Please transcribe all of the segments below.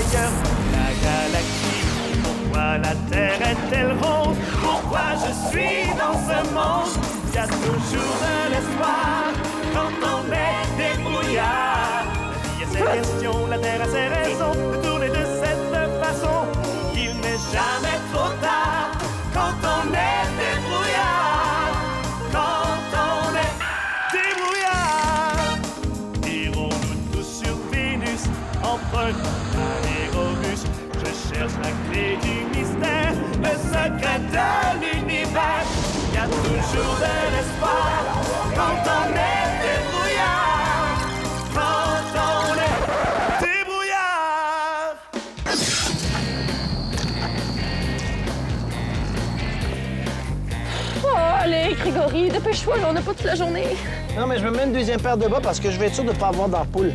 ailleurs dans la galaxie. Pourquoi la Terre est-elle ronde? Pourquoi je suis dans ce monde? Il y a toujours de l'espoir quand on est débrouillard. La vie a ses questions, la Terre a ses raisons de tourner de cette façon. Il n'est jamais trop tard quand on est débrouillard. Quand on est débrouillard. Irons-nous tous sur Vénus en prenant un aérobus? Je cherche la clé du mystère, le secret de l'univers. Il y a toujours de l'espoir quand on est débrouillard. Quand on est débrouillard. Oh, allez, Grégory, dépêche-toi, là, on n'a pas toute la journée. Non, mais je me mets une deuxième paire de bas parce que je vais être sûr de ne pas avoir d'ampoule.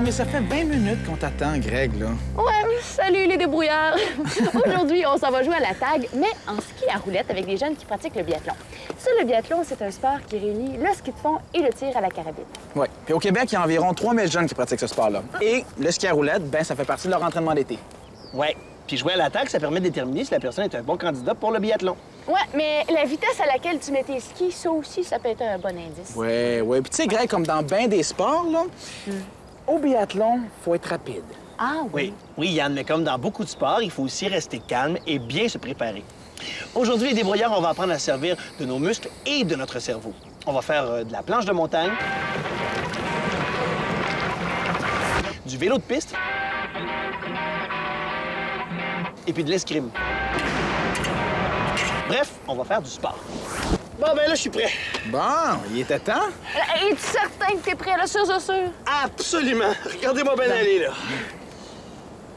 Mais ça fait 20 minutes qu'on t'attend, Greg, là. Ouais, salut les débrouillards. Aujourd'hui, on s'en va jouer à la tag, mais en ski à roulette avec des jeunes qui pratiquent le biathlon. Ça, le biathlon, c'est un sport qui réunit le ski de fond et le tir à la carabine. Oui. Puis au Québec, il y a environ 3000 jeunes qui pratiquent ce sport-là. Et le ski à roulette, ben ça fait partie de leur entraînement d'été. Ouais. Puis jouer à l'attaque, ça permet de déterminer si la personne est un bon candidat pour le biathlon. Ouais, mais la vitesse à laquelle tu mets tes skis, ça aussi, ça peut être un bon indice. Oui. Puis tu sais, Greg, comme dans bien des sports, là, au biathlon, faut être rapide. Ah Oui, Yann, mais comme dans beaucoup de sports, il faut aussi rester calme et bien se préparer. Aujourd'hui, les débrouillards, on va apprendre à servir de nos muscles et de notre cerveau. On va faire de la planche de montagne, du vélo de piste et puis de l'escrime. Bref, on va faire du sport. Bon, ben là, je suis prêt. Bon, il était temps. Es-tu certain que t'es prêt, là, sûr? Absolument. Regardez-moi bien aller, là.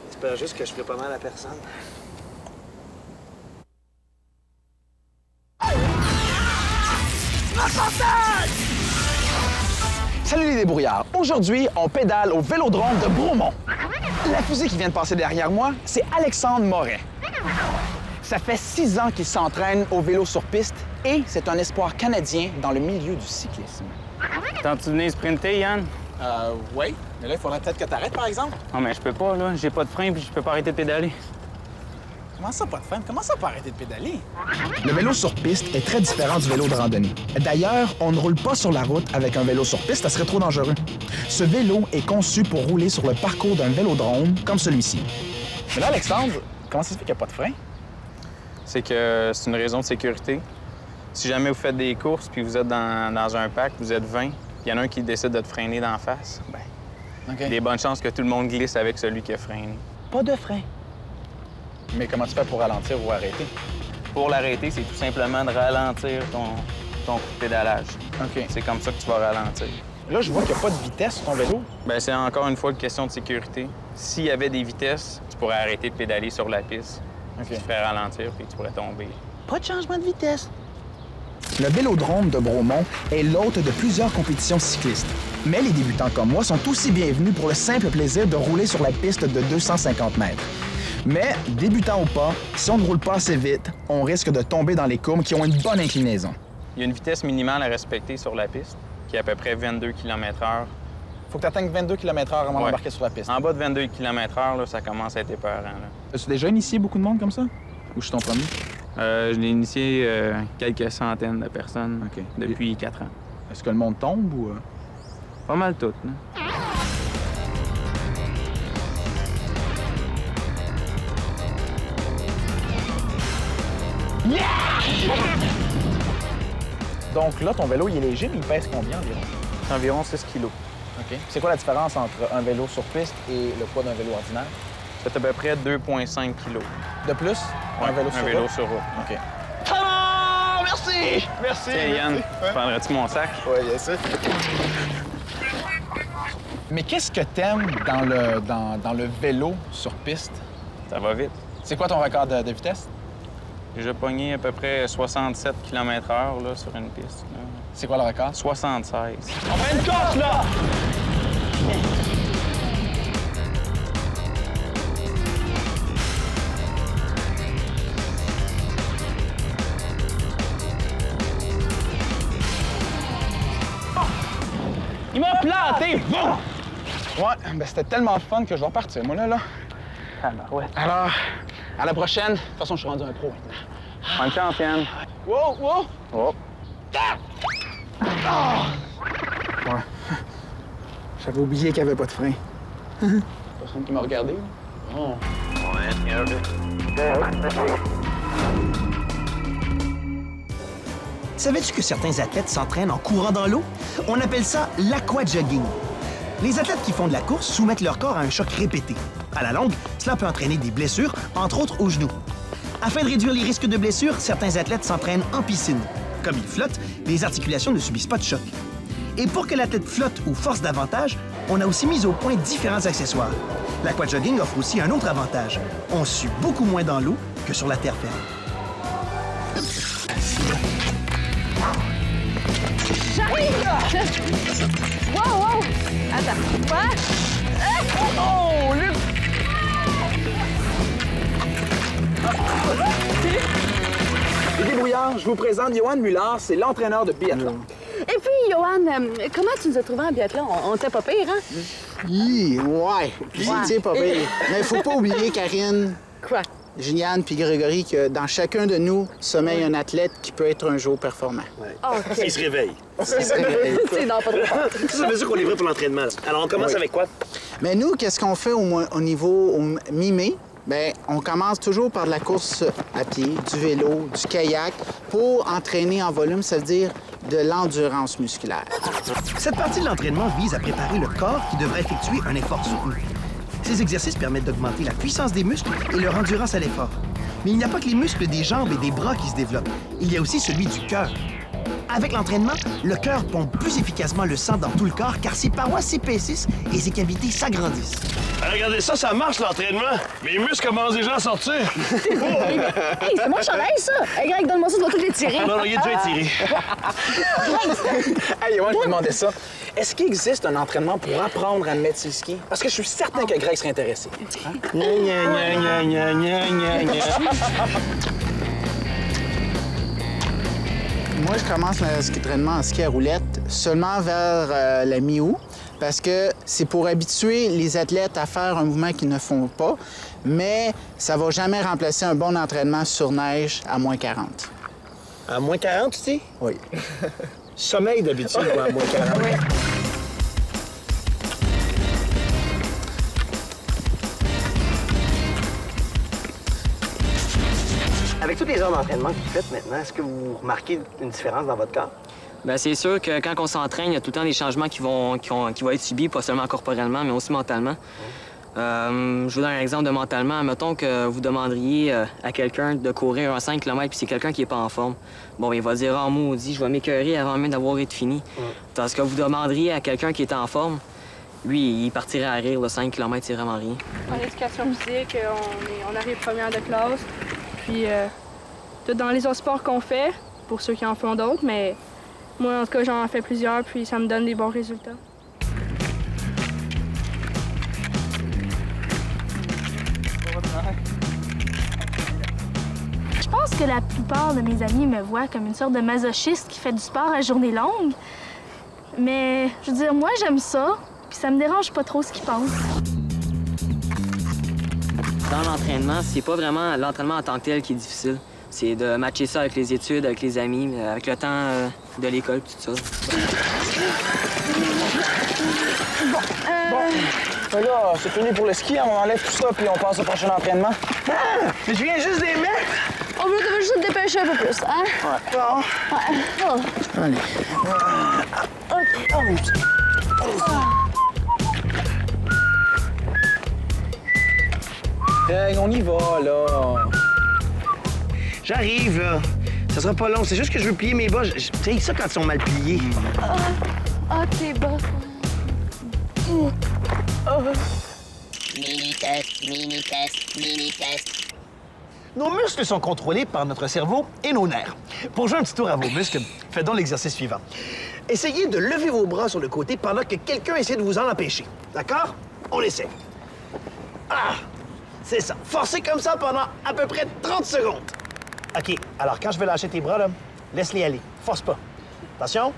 J'espère juste que je ferai pas mal à personne. Salut les débrouillards. Aujourd'hui, on pédale au vélodrome de Bromont. La fusée qui vient de passer derrière moi, c'est Alexandre Moret. Ça fait 6 ans qu'il s'entraîne au vélo sur piste et c'est un espoir canadien dans le milieu du cyclisme. T'en-tu venir sprinter, Yann? Oui. Mais là, il faudrait peut-être que t'arrêtes, par exemple. Non, mais je peux pas, là. J'ai pas de frein puis je peux pas arrêter de pédaler. Comment ça, pas de frein? Comment ça, pas arrêter de pédaler? Le vélo sur piste est très différent du vélo de randonnée. D'ailleurs, on ne roule pas sur la route avec un vélo sur piste, ça serait trop dangereux. Ce vélo est conçu pour rouler sur le parcours d'un vélodrome comme celui-ci. Mais là, Alexandre, comment ça se fait qu'il n'y a pas de frein? C'est que c'est une raison de sécurité. Si jamais vous faites des courses puis vous êtes dans un pack, vous êtes 20, il y en a un qui décide de te freiner d'en face, bien, il y a des bonnes chances que tout le monde glisse avec celui qui a freiné. Pas de frein. Mais comment tu fais pour ralentir ou arrêter? Pour l'arrêter, c'est tout simplement de ralentir ton coup de pédalage. OK. C'est comme ça que tu vas ralentir. Là, je vois qu'il n'y a pas de vitesse sur ton vélo. Bien, c'est encore une fois une question de sécurité. S'il y avait des vitesses, tu pourrais arrêter de pédaler sur la piste. OK. Tu te ferais ralentir puis tu pourrais tomber. Pas de changement de vitesse. Le vélodrome de Bromont est l'hôte de plusieurs compétitions cyclistes. Mais les débutants comme moi sont aussi bienvenus pour le simple plaisir de rouler sur la piste de 250 mètres. Mais, débutant ou pas, si on ne roule pas assez vite, on risque de tomber dans les courbes qui ont une bonne inclinaison. Il y a une vitesse minimale à respecter sur la piste, qui est à peu près 22 km/h. Faut que tu atteignes 22 km/h avant d'embarquer sur la piste. En bas de 22 km/h, là, ça commence à être épeurant. As-tu déjà initié beaucoup de monde comme ça? Ou je suis ton premier? Je l'ai initié quelques centaines de personnes depuis 4 ans. Est-ce que le monde tombe ou... Pas mal toutes, là. Yeah! Donc là, ton vélo, il est léger, mais il pèse combien environ? Environ 6 kilos. OK. C'est quoi la différence entre un vélo sur piste et le poids d'un vélo ordinaire? C'est à peu près 2,5 kilos. De plus? Ouais, un vélo sur route? OK. Ah, merci! Merci! Tiens, Yann, prendrais-tu mon sac? Oui, bien sûr. Mais qu'est-ce que t'aimes dans le vélo sur piste? Ça va vite. C'est quoi ton record de vitesse? J'ai déjà pogné à peu près 67 km/h là, sur une piste. Là. C'est quoi le record? 76. On fait une course, là! Il m'a planté! Bon! Ouais, ben c'était tellement fun que je dois repartir, moi, là. Ouais. Alors, à la prochaine. De toute façon, je suis rendu un pro maintenant. Bonne chance, Yann. Wow, wow! Oh. Ouais. J'avais oublié qu'il n'y avait pas de frein. Personne qui m'a regardé. Oh. Savais-tu que certains athlètes s'entraînent en courant dans l'eau? On appelle ça l'aquajogging. Les athlètes qui font de la course soumettent leur corps à un choc répété. À la longue, cela peut entraîner des blessures, entre autres aux genoux. Afin de réduire les risques de blessures, certains athlètes s'entraînent en piscine. Comme ils flottent, les articulations ne subissent pas de choc. Et pour que l'athlète flotte ou force davantage, on a aussi mis au point différents accessoires. L'aquajogging offre aussi un autre avantage. On sue beaucoup moins dans l'eau que sur la terre ferme. J'arrive! Wow, wow! Attends, quoi? Oh, Luc! Les débrouillards, je vous présente Johan Muller, c'est l'entraîneur de biathlon. Et puis, Johan, comment tu nous as trouvé en biathlon? On t'a pas pire, hein? Ouais, c'est pas pire. Mais faut pas oublier, Karine, Quoi? Juliane puis Grégory, que dans chacun de nous sommeille un athlète qui peut être un jour performant. OK. Il se réveille. C'est non, pas trop fort. Ça veut dire qu'on est prêt pour l'entraînement. Alors, on commence avec quoi? Mais nous, qu'est-ce qu'on fait au niveau mi-mai? Bien, on commence toujours par de la course à pied, du vélo, du kayak, pour entraîner en volume, ça veut dire de l'endurance musculaire. Cette partie de l'entraînement vise à préparer le corps qui devra effectuer un effort soutenu. Ces exercices permettent d'augmenter la puissance des muscles et leur endurance à l'effort. Mais il n'y a pas que les muscles des jambes et des bras qui se développent. Il y a aussi celui du cœur. Avec l'entraînement, le cœur pompe plus efficacement le sang dans tout le corps car ses parois s'épaississent et ses cavités s'agrandissent. Regardez ça, ça marche l'entraînement. Mes muscles commencent déjà à sortir. Hey, c'est mon chandail, ça! Hey, Greg, donne-moi ça, je vais tout l'étirer. Non, non, il est déjà étiré. Hey, Johan, je me demandais ça. Est-ce qu'il existe un entraînement pour apprendre à mettre sur le ski? Parce que je suis certain que Greg serait intéressé. Gna, gna, gna, gna, gna, gna, gna. Moi, je commence mon entraînement en ski à roulette seulement vers la mi-août parce que c'est pour habituer les athlètes à faire un mouvement qu'ils ne font pas, mais ça va jamais remplacer un bon entraînement sur neige à moins 40. À moins 40, tu sais? Oui. Sommeil d'habitude, moi, à moins 40. Avec tous les heures d'entraînement que vous faites maintenant, est-ce que vous remarquez une différence dans votre corps? Bien, c'est sûr que quand on s'entraîne, il y a tout le temps des changements qui vont être subis, pas seulement corporellement, mais aussi mentalement. Je vous donne un exemple de mentalement. Mettons que vous demanderiez à quelqu'un de courir un 5 km puis c'est quelqu'un qui n'est pas en forme. Bon, il va dire « Ah, maudit, je vais m'écœurer avant même d'avoir été fini. Tandis que vous demanderiez à quelqu'un qui est en forme, lui, il partirait à rire. Le 5 km, c'est vraiment rien. En éducation physique, on arrive première de classe. Puis, tout dans les autres sports qu'on fait, pour ceux qui en font d'autres, mais moi, en tout cas, j'en fais plusieurs, puis ça me donne des bons résultats. Je pense que la plupart de mes amis me voient comme une sorte de masochiste qui fait du sport à journée longue. Mais, je veux dire, moi, j'aime ça, puis ça me dérange pas trop ce qu'ils pensent. Dans l'entraînement, c'est pas vraiment l'entraînement en tant que tel qui est difficile. C'est de matcher ça avec les études, avec les amis, avec le temps de l'école, tout ça. Ben là, c'est fini pour le ski, on enlève tout ça puis on passe au prochain entraînement. Ah! Mais je viens juste des mettre! On veut juste te dépêcher un peu plus, hein? Ouais. Bon. Ouais. Oh. Allez. Hey, on y va, là. J'arrive, là. Ça sera pas long. C'est juste que je veux plier mes bas. Tu sais ça quand ils sont mal pliés. Ah, t'es bas. Mini-test, mini-test, mini-test. Nos muscles sont contrôlés par notre cerveau et nos nerfs. Pour jouer un petit tour à vos muscles, faites donc l'exercice suivant. Essayez de lever vos bras sur le côté pendant que quelqu'un essaie de vous en empêcher. D'accord? On essaie. Ah! C'est ça. Forcez comme ça pendant à peu près 30 secondes. OK. Alors, quand je vais lâcher tes bras, là, laisse-les aller. Force pas. Attention.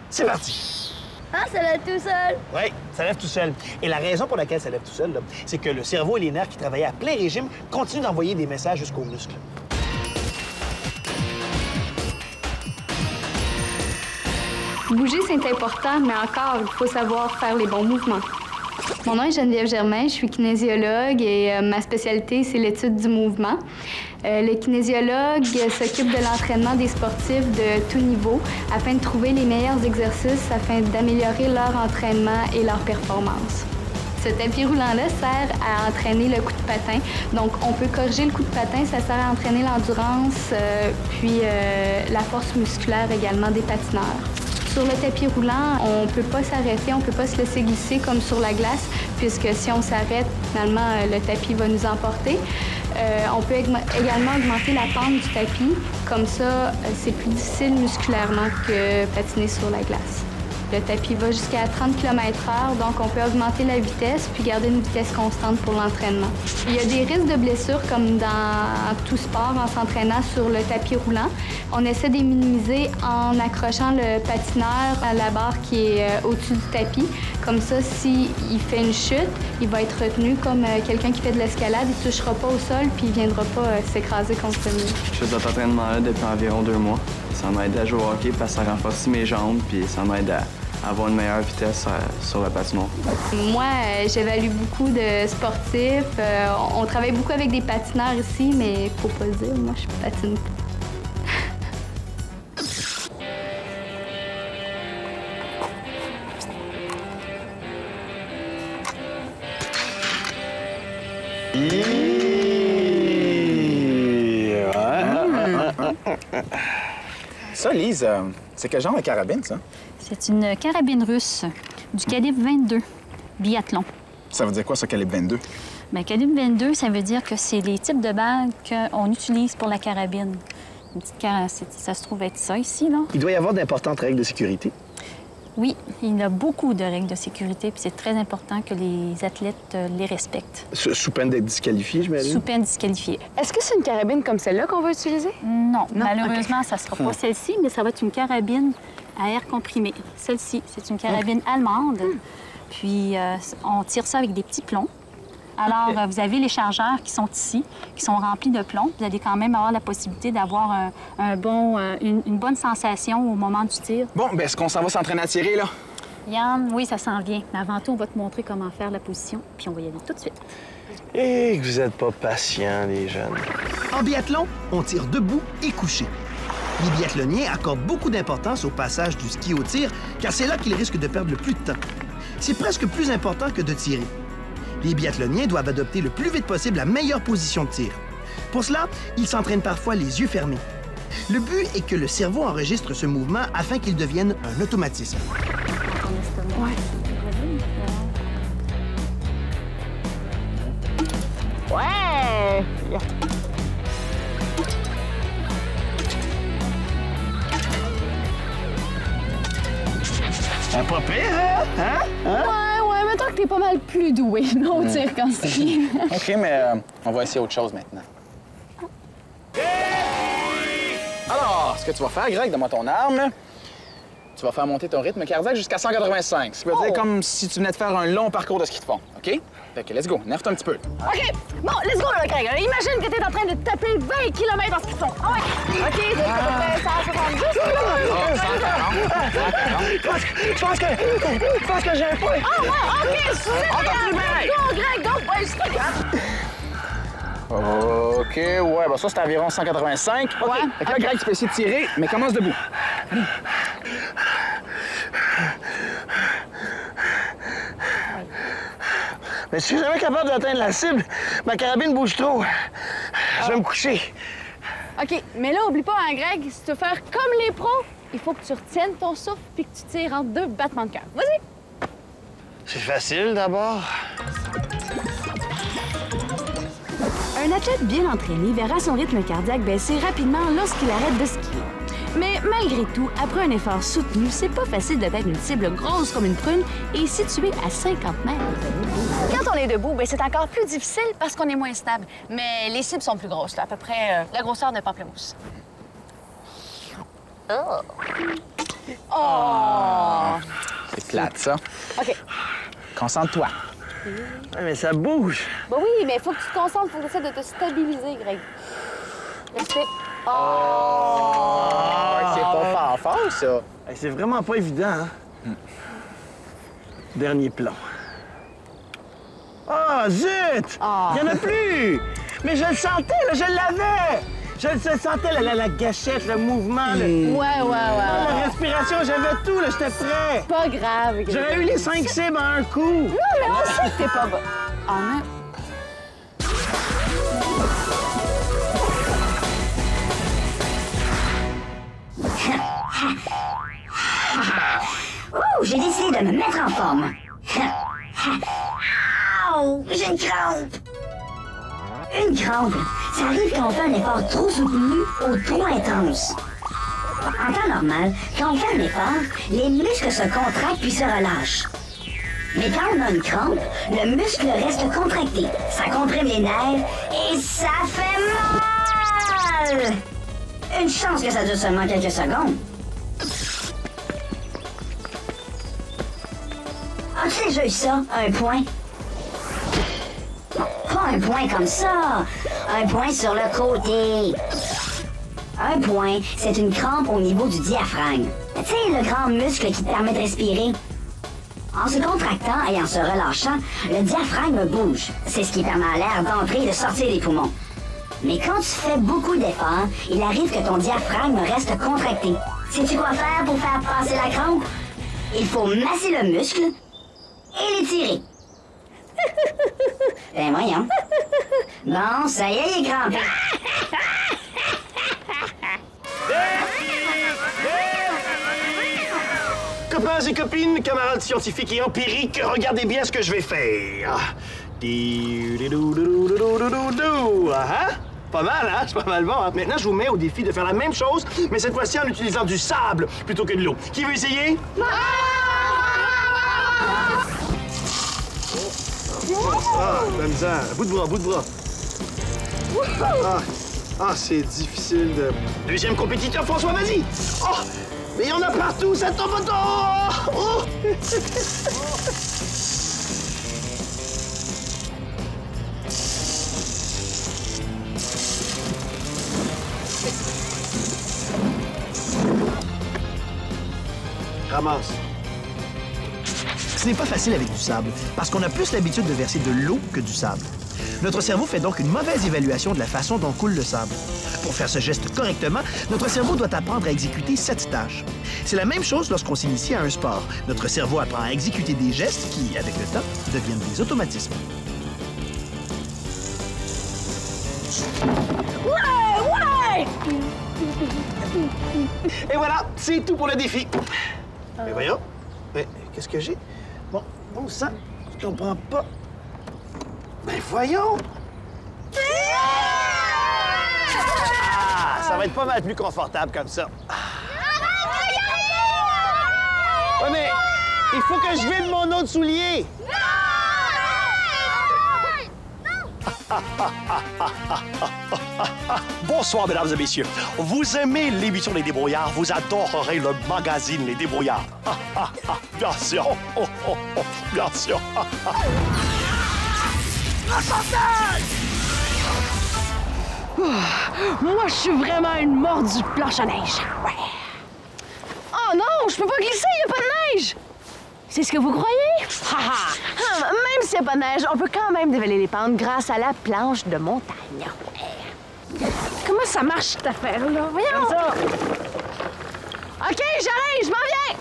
C'est parti. Ah, ça lève tout seul. Oui, ça lève tout seul. Et la raison pour laquelle ça lève tout seul, c'est que le cerveau et les nerfs qui travaillaient à plein régime continuent d'envoyer des messages jusqu'aux muscles. Bouger, c'est important, mais encore, il faut savoir faire les bons mouvements. Mon nom est Geneviève Germain, je suis kinésiologue et ma spécialité, c'est l'étude du mouvement. Le kinésiologue s'occupe de l'entraînement des sportifs de tout niveau afin de trouver les meilleurs exercices afin d'améliorer leur entraînement et leur performance. Ce tapis roulant-là sert à entraîner le coup de patin. Donc, on peut corriger le coup de patin, ça sert à entraîner l'endurance, puis la force musculaire également des patineurs. Sur le tapis roulant, on ne peut pas s'arrêter, on ne peut pas se laisser glisser comme sur la glace, puisque si on s'arrête, finalement, le tapis va nous emporter. On peut également augmenter la pente du tapis. Comme ça, c'est plus difficile musculairement que patiner sur la glace. Le tapis va jusqu'à 30 km/h, donc on peut augmenter la vitesse puis garder une vitesse constante pour l'entraînement. Il y a des risques de blessures comme dans tout sport en s'entraînant sur le tapis roulant. On essaie de les minimiser en accrochant le patineur à la barre qui est au-dessus du tapis. Comme ça, s'il fait une chute, il va être retenu comme quelqu'un qui fait de l'escalade. Il ne touchera pas au sol puis il ne viendra pas s'écraser contre le mur. Je fais cet entraînement-là depuis environ 2 mois. Ça m'aide à jouer au hockey parce que ça renforce mes jambes puis ça m'aide à avoir une meilleure vitesse sur la patinoire. Moi, j'évalue beaucoup de sportifs. On travaille beaucoup avec des patineurs ici, mais faut pas le dire, moi, je patine pas. Ça, Lise, c'est quel genre de carabine, ça? C'est une carabine russe du calibre 22, biathlon. Ça veut dire quoi, ça, calibre 22? Bien, calibre 22, ça veut dire que c'est les types de balles qu'on utilise pour la carabine. Une petite ça se trouve être ça ici, là. Il doit y avoir d'importantes règles de sécurité. Oui, il y a beaucoup de règles de sécurité, puis c'est très important que les athlètes les respectent. Sous peine d'être disqualifié, j'imagine? Sous peine disqualifiée. Est-ce que c'est une carabine comme celle-là qu'on va utiliser? Non, malheureusement, ça ne sera pas celle-ci, mais ça va être une carabine à air comprimé. Celle-ci, c'est une carabine allemande. Puis, on tire ça avec des petits plombs. Alors, vous avez les chargeurs qui sont ici, qui sont remplis de plomb. Vous allez quand même avoir la possibilité d'avoir une bonne sensation au moment du tir. Bon, bien, est-ce qu'on s'en va s'entraîner à tirer, là? Yann, oui, ça s'en vient. Mais avant tout, on va te montrer comment faire la position, puis on va y aller tout de suite. Et que vous n'êtes pas patients, les jeunes. En biathlon, on tire debout et couché. Les biathloniens accordent beaucoup d'importance au passage du ski au tir, car c'est là qu'ils risquent de perdre le plus de temps. C'est presque plus important que de tirer. Les biathloniens doivent adopter le plus vite possible la meilleure position de tir. Pour cela, ils s'entraînent parfois les yeux fermés. Le but est que le cerveau enregistre ce mouvement afin qu'il devienne un automatisme. Ouais! Pas pire, hein? Ouais, mettons que t'es pas mal plus doué, non, au tir qu'en ski. OK, mais on va essayer autre chose maintenant. Alors, ce que tu vas faire, Greg, donne-moi ton arme. Tu vas faire monter ton rythme cardiaque jusqu'à 185. Ça veut dire comme si tu venais de faire un long parcours de ski de fond, OK? Fait que let's go, nerve-toi un petit peu. OK, bon, let's go, là, Greg. Imagine que t'es en train de taper 20 km en ski de fond. Ah ouais! OK, c'est à peu près 170 Je pense que j'ai un point. Ah ouais, OK, excusez-moi. Go, Greg, go, ouais, c'est pas grave. OK, ouais, ben ça, c'est environ 185. OK, Ouais. Fait que là, Greg, tu peux essayer de tirer, mais commence debout. Allez. Mais si je suis jamais capable d'atteindre la cible, ma carabine bouge trop. Je vais me coucher. OK, mais là, oublie pas, hein, Greg, si tu veux faire comme les pros, il faut que tu retiennes ton souffle puis que tu tires en 2 battements de cœur. Vas-y! C'est facile, d'abord. Un athlète bien entraîné verra son rythme cardiaque baisser rapidement lorsqu'il arrête de skier. Mais malgré tout, après un effort soutenu, c'est pas facile d'atteindre une cible grosse comme une prune et située à 50 mètres. Quand on est debout, c'est encore plus difficile parce qu'on est moins stable. Mais les cibles sont plus grosses, là, à peu près la grosseur d'un pamplemousse. Oh! C'est plate, ça. OK. Concentre-toi. Ouais, mais ça bouge. Bah oui, mais il faut que tu te concentres, il faut que tu essaies de te stabiliser, Greg. Respect. Oh! C'est pas fort, ça. Hey, c'est vraiment pas évident, hein? Dernier plan. Ah, zut! Il y en a plus! Mais je le sentais, là, je l'avais! Je le sentais, la gâchette, le mouvement. Ouais. La respiration, j'avais tout, là, j'étais prêt. Pas grave, Greg. J'aurais eu les 5 cibles en un coup. Non, mais on sait que t'es pas bon. J'ai décidé de me mettre en forme. J'ai une crampe. Une crampe, ça arrive quand on fait un effort trop soutenu ou trop intense. En temps normal, quand on fait un effort, les muscles se contractent puis se relâchent. Mais quand on a une crampe, le muscle reste contracté. Ça comprime les nerfs et ça fait mal! Une chance que ça dure seulement quelques secondes. As-tu déjà eu ça, un point? Pas un point comme ça, un point sur le côté. Un point, c'est une crampe au niveau du diaphragme. Tu sais, le grand muscle qui te permet de respirer. En se contractant et en se relâchant, le diaphragme bouge. C'est ce qui permet à l'air d'entrer et de sortir des poumons. Mais quand tu fais beaucoup d'efforts, il arrive que ton diaphragme reste contracté. Sais-tu quoi faire pour faire passer la crampe? Il faut masser le muscle et l'étirer. Ben voyons. Bon, ça y est, il est crampé. Copains et copines, camarades scientifiques et empiriques, regardez bien ce que je vais faire. Pas mal, hein? C'est pas mal bon, hein? Maintenant, je vous mets au défi de faire la même chose, mais cette fois-ci en utilisant du sable plutôt que de l'eau. Qui veut essayer? La misère. Bout de bras. C'est difficile de... Deuxième compétiteur, François, vas-y! Oh! Mais il y en a partout, ça tombe autour! Oh! Ramasse. Ce n'est pas facile avec du sable, parce qu'on a plus l'habitude de verser de l'eau que du sable. Notre cerveau fait donc une mauvaise évaluation de la façon dont coule le sable. Pour faire ce geste correctement, notre cerveau doit apprendre à exécuter 7 tâches. C'est la même chose lorsqu'on s'initie à un sport. Notre cerveau apprend à exécuter des gestes qui, avec le temps, deviennent des automatismes. Ouais! Et voilà, c'est tout pour le défi. Mais voyons. Mais qu'est-ce que j'ai? Bon sang, je comprends pas. Ben voyons! Ça va être pas mal plus confortable comme ça. Ouais, mais il faut que je vide mon autre soulier! Bonsoir, mesdames et messieurs. Vous aimez l'émission Les Débrouillards, vous adorerez le magazine Les Débrouillards. Bien sûr. Bien sûr. Moi, je suis vraiment une mordue planche à neige. Ouais. Oh non, je peux pas glisser, il n'y a pas de neige! C'est ce que vous croyez? Même s'il n'y a pas de neige, on peut quand même dévaler les pentes grâce à la planche de montagne. Comment ça marche, cette affaire-là? Voyons! Comme ça. OK, j'arrive, je m'en viens!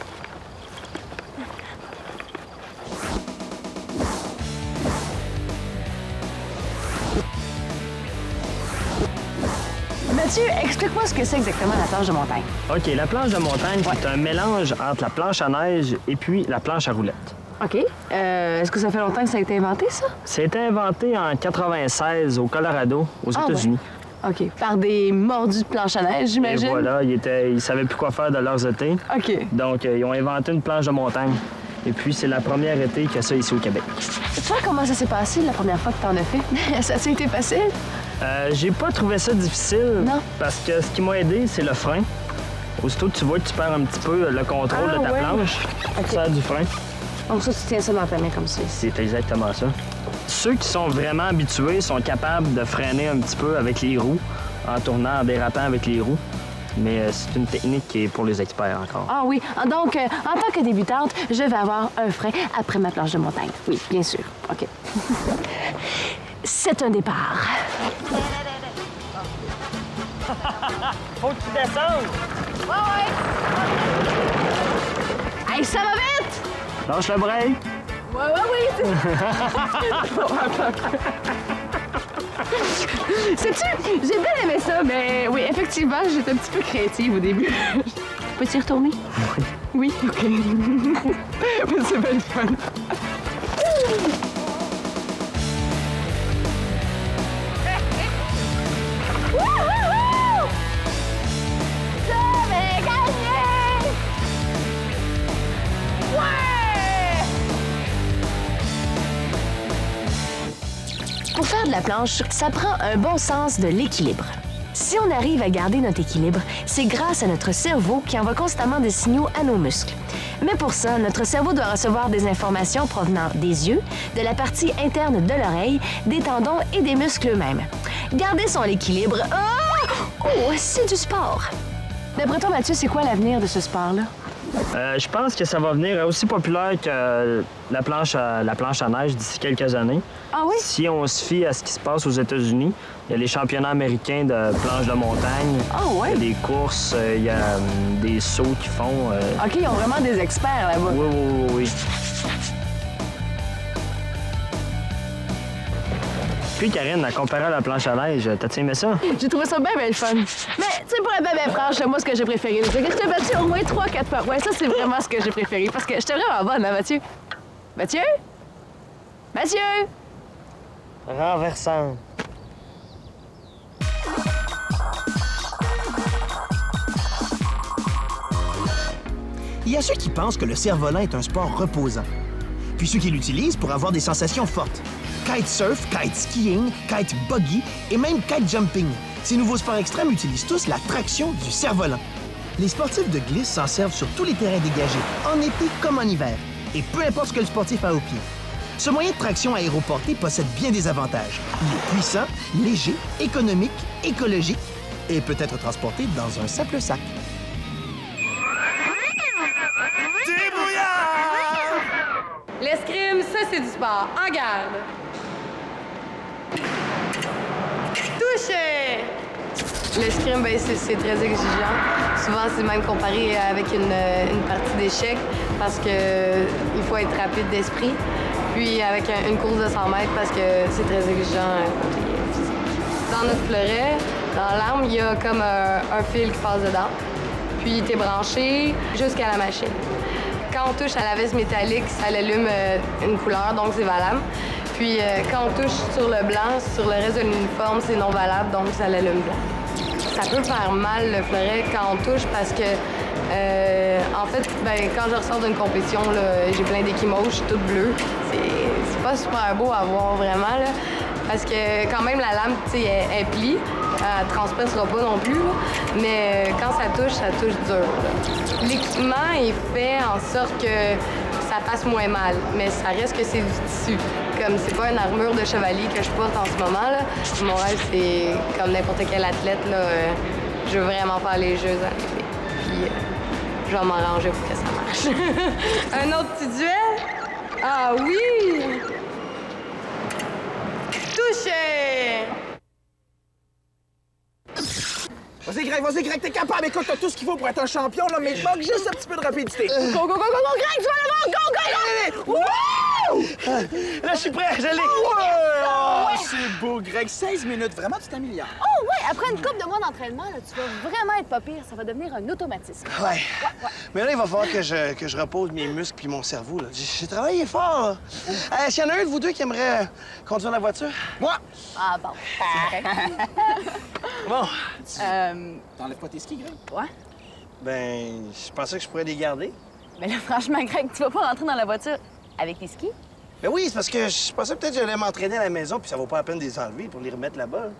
Mathieu, explique-moi ce que c'est exactement la planche de montagne. OK, la planche de montagne, c'est un mélange entre la planche à neige et puis la planche à roulettes. OK. Est-ce que ça fait longtemps que ça a été inventé, ça? C'était inventé en 96 au Colorado, aux États-Unis. Ouais. OK. Par des mordus de planche à neige, j'imagine? Et voilà, ils savaient plus quoi faire de leurs étés. OK. Donc, ils ont inventé une planche de montagne. Et puis, c'est la première été qu'il y a ça ici au Québec. Toi, comment ça s'est passé la première fois que t'en as fait? Ça a été facile? J'ai pas trouvé ça difficile. Non. Parce que ce qui m'a aidé, c'est le frein. Aussitôt que tu vois que tu perds un petit peu le contrôle de ta planche, tu sers du frein. Donc ça, tu tiens ça dans ta main comme ça. C'est exactement ça. Ceux qui sont vraiment habitués sont capables de freiner un petit peu avec les roues, en tournant, en dérapant avec les roues. Mais c'est une technique qui est pour les experts encore. Ah oui. Donc, en tant que débutante, je vais avoir un frein après ma planche de montagne. Oui, bien sûr. OK. C'est un départ. Faut que tu descendes! Ouais! Hey, ça va vite! Lâche le break! Oui. Sais-tu, j'ai bien aimé ça, mais oui, effectivement, j'étais un petit peu créative au début. Peux-tu y retourner? Oui. Oui, OK. C'est bien le fun. Pour faire de la planche, ça prend un bon sens de l'équilibre. Si on arrive à garder notre équilibre, c'est grâce à notre cerveau qui envoie constamment des signaux à nos muscles. Mais pour ça, notre cerveau doit recevoir des informations provenant des yeux, de la partie interne de l'oreille, des tendons et des muscles eux-mêmes. Garder son équilibre, c'est du sport. D'après toi, Mathieu, c'est quoi l'avenir de ce sport-là? Je pense que ça va venir aussi populaire que la planche à neige d'ici quelques années. Ah oui? Si on se fie à ce qui se passe aux États-Unis, il y a les championnats américains de planche de montagne. Ah ouais? Il y a des courses, il y a des sauts qu'ils font. OK, ils ont vraiment des experts là-bas. Oui. Puis, Karine, comparé à la planche à neige, t'as-tu aimé ça? J'ai trouvé ça bien le fun. Mais, tu sais, pour la bien franche, moi, ce que j'ai préféré, c'est que je t'ai battu au moins 3-4 fois. Ouais, ça, c'est vraiment ce que j'ai préféré. Parce que j'étais vraiment bonne, hein, Mathieu? Mathieu? Renversante. Il y a ceux qui pensent que le cerf-volant est un sport reposant. Puis ceux qui l'utilisent pour avoir des sensations fortes. Kitesurf, kite skiing, kite buggy et même kite jumping. Ces nouveaux sports extrêmes utilisent tous la traction du cerf-volant. Les sportifs de glisse s'en servent sur tous les terrains dégagés, en été comme en hiver, et peu importe ce que le sportif a au pied. Ce moyen de traction aéroportée possède bien des avantages. Il est puissant, léger, économique, écologique et peut être transporté dans un simple sac. L'escrime, ça, c'est du sport. En garde. Touché! L'escrime, bien, c'est très exigeant. Souvent, c'est même comparé avec une partie d'échecs parce qu'il faut être rapide d'esprit. Puis avec une course de 100 mètres parce que c'est très exigeant. Dans notre fleuret, dans l'arme, il y a comme un fil qui passe dedans. Puis t'es branché jusqu'à la machine. Quand on touche à la veste métallique, ça allume une couleur, donc c'est valable. Puis quand on touche sur le blanc, sur le reste de l'uniforme, c'est non valable, donc ça l'allume blanc. Ça peut faire mal le fleuret quand on touche parce que, en fait, quand je ressors d'une compétition, j'ai plein d'échymoses, je suis toute bleue. C'est pas super beau à voir vraiment, là, parce que quand même la lame, tu sais, elle plie. Elle transpercera pas non plus, là. Mais quand ça touche dur. L'équipement est fait en sorte que ça fasse moins mal, mais ça reste que c'est du tissu. Comme c'est pas une armure de chevalier que je porte en ce moment, là. Mon rêve, c'est comme n'importe quel athlète, là, je veux vraiment faire les Jeux olympiques. Puis je vais m'arranger pour que ça marche. Un autre petit duel? Ah oui! Touché! Vas-y, Greg, t'es capable. Écoute, t'as tout ce qu'il faut pour être un champion, là, mais il manque juste un petit peu de rapidité. Go, Greg, tu vas l'avoir! Go! Là, je suis prêt, je l'ai. Oh, c'est beau, Greg. 16 minutes, vraiment, tu t'améliores. Oh, ouais, après une couple de mois d'entraînement, tu vas vraiment être pas pire. Ça va devenir un automatisme. Ouais. Mais là, il va falloir que je repose mes muscles puis mon cerveau, là. J'ai travaillé fort, là. Est-ce qu'il y en a un de vous deux qui aimerait conduire la voiture? Moi! Ah, bon. Bon. T'enlèves pas tes skis, Greg? Ouais. Ben, je pensais que je pourrais les garder. Mais là, franchement, Greg, tu vas pas rentrer dans la voiture avec tes skis? Ben oui, c'est parce que je pensais peut-être que j'allais m'entraîner à la maison puis ça vaut pas la peine de les enlever pour les remettre là-bas.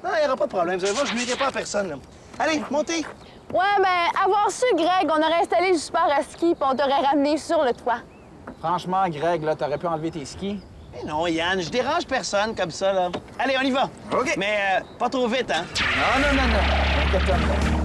Non, il n'y aura pas de problème. Vous allez voir, je ne nuirai pas à personne, là. Allez, montez! Ouais, ben, avoir su, Greg, on aurait installé le super à ski puis on t'aurait ramené sur le toit. Franchement, Greg, là, t'aurais pu enlever tes skis. Mais non, Yann, je dérange personne comme ça, là. Allez, on y va. OK. Mais pas trop vite, hein? Non. Inquiète-toi.